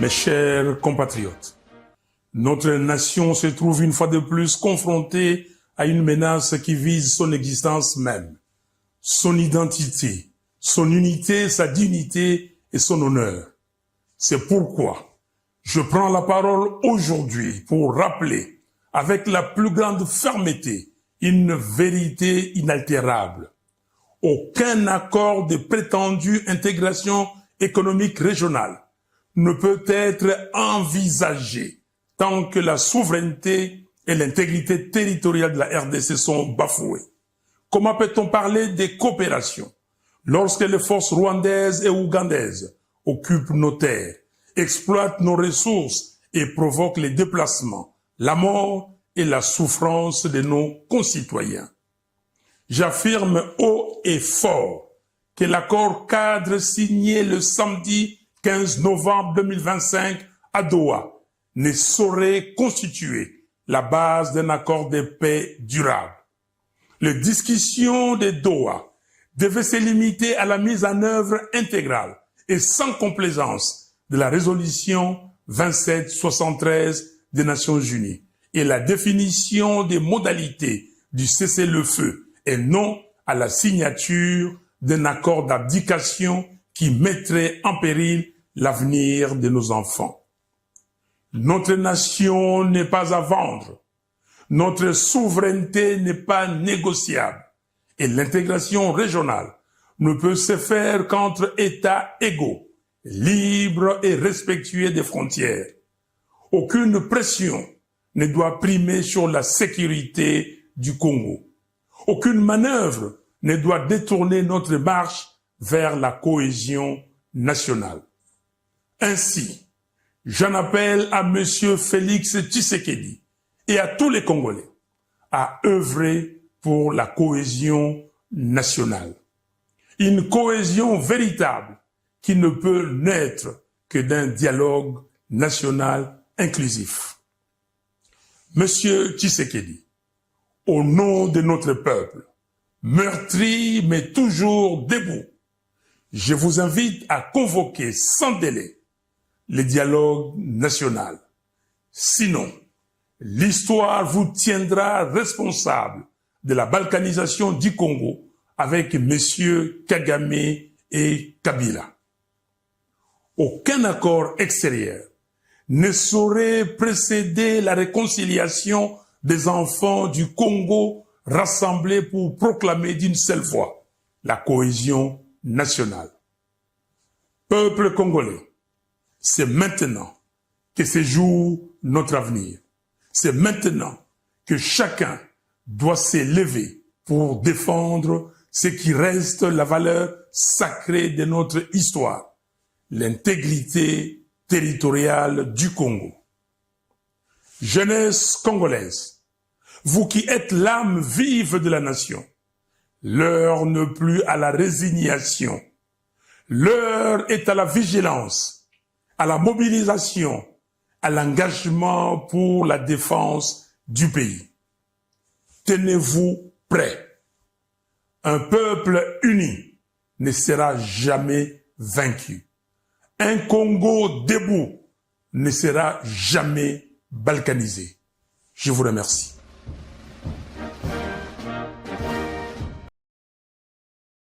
Mes chers compatriotes, notre nation se trouve une fois de plus confrontée à une menace qui vise son existence même, son identité, son unité, sa dignité et son honneur. C'est pourquoi je prends la parole aujourd'hui pour rappeler avec la plus grande fermeté une vérité inaltérable. Aucun accord de prétendue intégration économique régionale ne peut être envisagé tant que la souveraineté et l'intégrité territoriale de la RDC sont bafouées. Comment peut-on parler de coopération lorsque les forces rwandaises et ougandaises occupent nos terres, exploitent nos ressources et provoquent les déplacements, la mort et la souffrance de nos concitoyens? J'affirme haut et fort que l'accord cadre signé le samedi 15 novembre 2025 à Doha ne saurait constituer la base d'un accord de paix durable. Les discussions de Doha devaient se limiter à la mise en œuvre intégrale et sans complaisance de la résolution 2773 des Nations Unies et la définition des modalités du cessez-le-feu et non à la signature d'un accord d'abdication qui mettrait en péril l'avenir de nos enfants. Notre nation n'est pas à vendre. Notre souveraineté n'est pas négociable. Et l'intégration régionale ne peut se faire qu'entre États égaux, libres et respectueux des frontières. Aucune pression ne doit primer sur la sécurité du Congo. Aucune manœuvre ne doit détourner notre marche vers la cohésion nationale. Ainsi, j'en appelle à M. Félix Tshisekedi et à tous les Congolais à œuvrer pour la cohésion nationale. Une cohésion véritable qui ne peut naître que d'un dialogue national inclusif. Monsieur Tshisekedi, au nom de notre peuple, meurtri mais toujours debout, je vous invite à convoquer sans délai le dialogue national. Sinon, l'histoire vous tiendra responsable de la balkanisation du Congo avec messieurs Kagame et Kabila. Aucun accord extérieur ne saurait précéder la réconciliation des enfants du Congo rassemblés pour proclamer d'une seule voix la cohésion nationale. Peuple congolais, c'est maintenant que se joue notre avenir. C'est maintenant que chacun doit s'élever pour défendre ce qui reste la valeur sacrée de notre histoire, l'intégrité territoriale du Congo. Jeunesse congolaise, vous qui êtes l'âme vive de la nation, l'heure n'est plus à la résignation, l'heure est à la vigilance, à la mobilisation, à l'engagement pour la défense du pays. Tenez-vous prêts. Un peuple uni ne sera jamais vaincu. Un Congo debout ne sera jamais balkanisé. Je vous remercie.